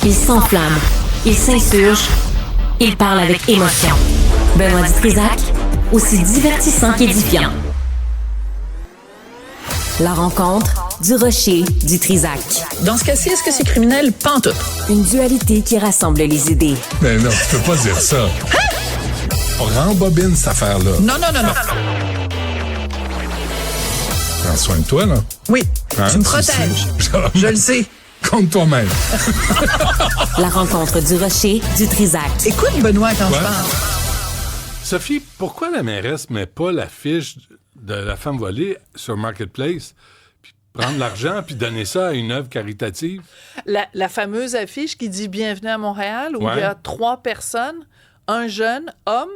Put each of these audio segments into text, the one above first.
Il s'enflamme, il s'insurge, il parle avec émotion. Benoît Dutrisac, aussi divertissant qu'édifiant. La rencontre du Rocher du Trisac. Dans ce cas-ci, est-ce que c'est criminel? Pas en tout. Une dualité qui rassemble les idées. Mais non, tu peux pas dire ça. On rembobine cette affaire-là. Non. Prends soin de toi, là. Oui, Hein? tu me protèges. Je le sais. Compte toi-même. La rencontre du Rocher du Trisac. Écoute, Benoît, quand je Ouais. parle. Sophie, pourquoi la mairesse met pas l'affiche de la femme volée sur Marketplace, puis prendre l'argent puis donner ça à une œuvre caritative? La fameuse affiche qui dit « Bienvenue à Montréal » où Ouais. il y a 3 personnes, un jeune homme,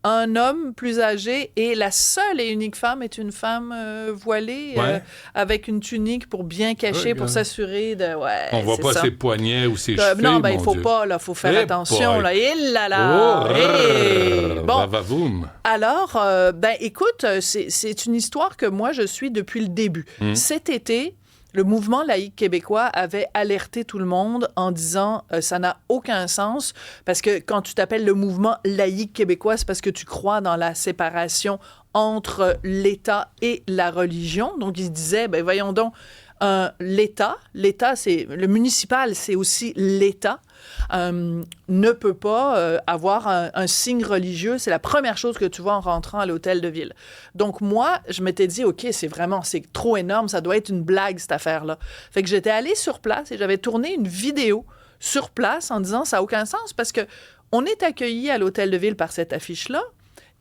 un homme plus âgé et la seule et unique femme est une femme voilée Ouais. avec une tunique pour bien cacher, pour regarde. s'assurer de... Ouais, On voit c'est pas ça. ses poignets ou ses cheveux, Non, ben il mon faut Dieu. pas, là, faut faire Eh attention, boy. là. Et là là! Hey! Bon, Vavavoum. alors, écoute, c'est une histoire que moi, je suis depuis le début. Cet été, le mouvement laïque québécois avait alerté tout le monde en disant ça n'a aucun sens parce que quand tu t'appelles le mouvement laïque québécois, c'est parce que tu crois dans la séparation entre l'État et la religion. Donc, ils disaient, voyons donc, l'État, c'est le municipal, c'est aussi l'État, ne peut pas avoir un signe religieux. C'est la première chose que tu vois en rentrant à l'hôtel de ville. Donc moi, je m'étais dit, OK, c'est trop énorme, ça doit être une blague, cette affaire-là. Fait que j'étais allée sur place et j'avais tourné une vidéo sur place en disant, ça n'a aucun sens parce que on est accueillis à l'hôtel de ville par cette affiche-là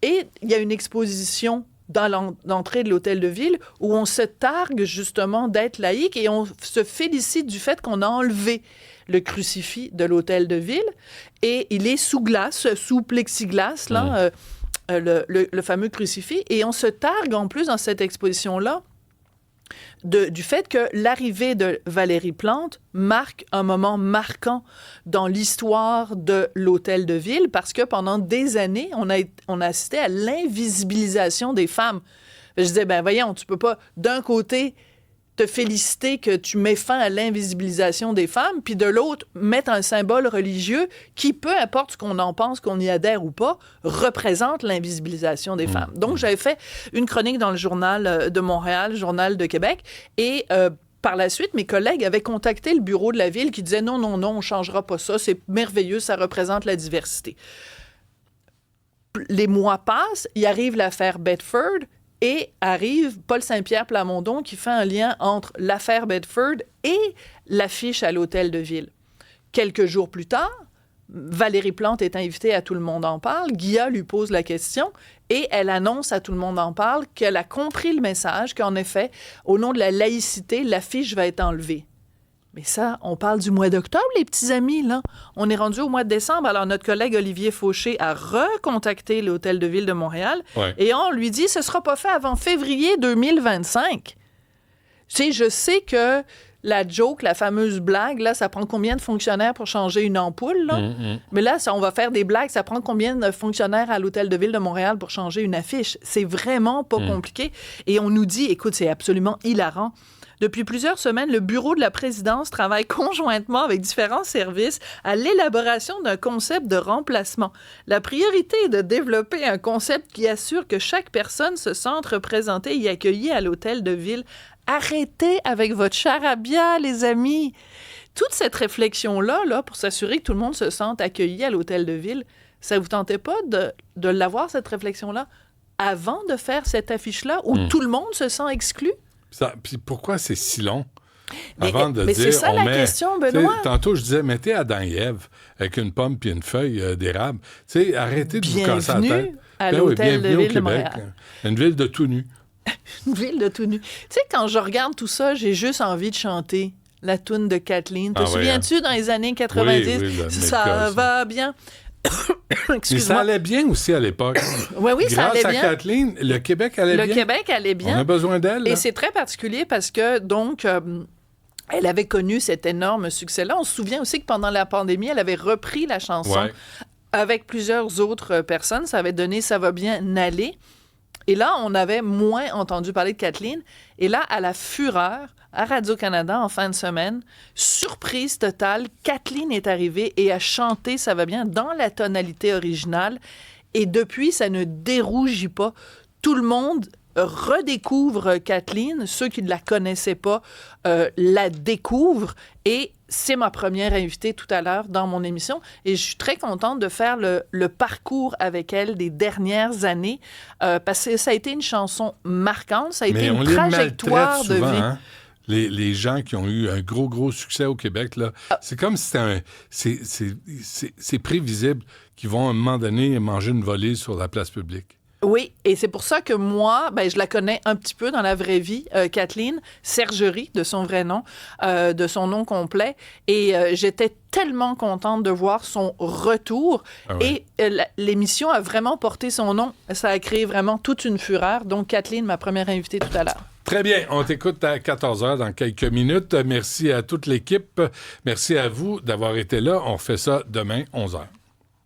et il y a une exposition dans l'entrée de l'hôtel de ville où on se targue justement d'être laïque et on se félicite du fait qu'on a enlevé le crucifix de l'hôtel de ville et il est sous glace, sous plexiglas, là, le fameux crucifix. Et on se targue en plus dans cette exposition-là du fait que l'arrivée de Valérie Plante marque un moment marquant dans l'histoire de l'hôtel de ville parce que pendant des années, on a assisté à l'invisibilisation des femmes. Je disais, voyons, tu peux pas d'un côté te féliciter que tu mets fin à l'invisibilisation des femmes, puis de l'autre, mettre un symbole religieux qui, peu importe ce qu'on en pense, qu'on y adhère ou pas, représente l'invisibilisation des femmes. Donc, j'avais fait une chronique dans le Journal de Montréal, Journal de Québec, et par la suite, mes collègues avaient contacté le bureau de la ville qui disait non, on changera pas ça, c'est merveilleux, ça représente la diversité. Les mois passent, il arrive l'affaire Bedford, et arrive Paul Saint-Pierre Plamondon qui fait un lien entre l'affaire Bedford et l'affiche à l'hôtel de ville. Quelques jours plus tard, Valérie Plante est invitée à Tout le monde en parle. Guilla lui pose la question et elle annonce à Tout le monde en parle qu'elle a compris le message, qu'en effet, au nom de la laïcité, l'affiche va être enlevée. Mais ça, on parle du mois d'octobre, les petits amis, là. On est rendu au mois de décembre. Alors, notre collègue Olivier Fauché a recontacté l'Hôtel de Ville de Montréal et on lui dit, ce sera pas fait avant février 2025. Tu sais, je sais que la joke, la fameuse blague, là, ça prend combien de fonctionnaires pour changer une ampoule, là? Mais là, on va faire des blagues. Ça prend combien de fonctionnaires à l'Hôtel de Ville de Montréal pour changer une affiche? C'est vraiment pas compliqué. Et on nous dit, écoute, c'est absolument hilarant. Depuis plusieurs semaines, le bureau de la présidence travaille conjointement avec différents services à l'élaboration d'un concept de remplacement. La priorité est de développer un concept qui assure que chaque personne se sente représentée et accueillie à l'hôtel de ville. Arrêtez avec votre charabia, les amis! Toute cette réflexion-là, là, pour s'assurer que tout le monde se sente accueilli à l'hôtel de ville, ça vous tentait pas de l'avoir, cette réflexion-là, avant de faire cette affiche-là où tout le monde se sent exclu? Puis pourquoi c'est si long Mais avant de dire... c'est ça la question, Benoît. Tantôt, je disais, mettez Adam et Ève avec une pomme puis une feuille d'érable. Arrêtez de vous casser la tête. Bienvenue à l'hôtel de ville de Montréal. Une ville de tout nu. Une ville de tout nu. Tu sais, quand je regarde tout ça, j'ai juste envie de chanter la toune de Kathleen. Te souviens-tu, dans les années 90? Oui, ça va bien. Mais ça allait bien aussi à l'époque. Oui, ça allait bien. Grâce à Kathleen, le Québec allait bien. Le Québec allait bien. On a besoin d'elle. Et c'est très particulier parce que, donc, elle avait connu cet énorme succès-là. On se souvient aussi que pendant la pandémie, elle avait repris la chanson avec plusieurs autres personnes. Ça avait donné « Ça va bien aller ». Et là, on avait moins entendu parler de Kathleen. Et là, à la fureur, à Radio-Canada, en fin de semaine, surprise totale, Kathleen est arrivée et a chanté « Ça va bien » dans la tonalité originale. Et depuis, ça ne dérougit pas. Tout le monde redécouvre Kathleen. Ceux qui ne la connaissaient pas la découvrent. Et c'est ma première invitée tout à l'heure dans mon émission. Et je suis très contente de faire le parcours avec elle des dernières années parce que ça a été une chanson marquante. Ça a été une trajectoire de vie. Hein? Les gens qui ont eu un gros succès au Québec, là, c'est comme si c'est prévisible qu'ils vont à un moment donné manger une volée sur la place publique. Oui, et c'est pour ça que moi, je la connais un petit peu dans la vraie vie, Kathleen Sergerie, de son vrai nom, de son nom complet. Et j'étais tellement contente de voir son retour. Ah ouais. Et l'émission a vraiment porté son nom. Ça a créé vraiment toute une fureur. Donc, Kathleen, ma première invitée tout à l'heure. Très bien. On t'écoute à 14h dans quelques minutes. Merci à toute l'équipe. Merci à vous d'avoir été là. On fait ça demain, 11h.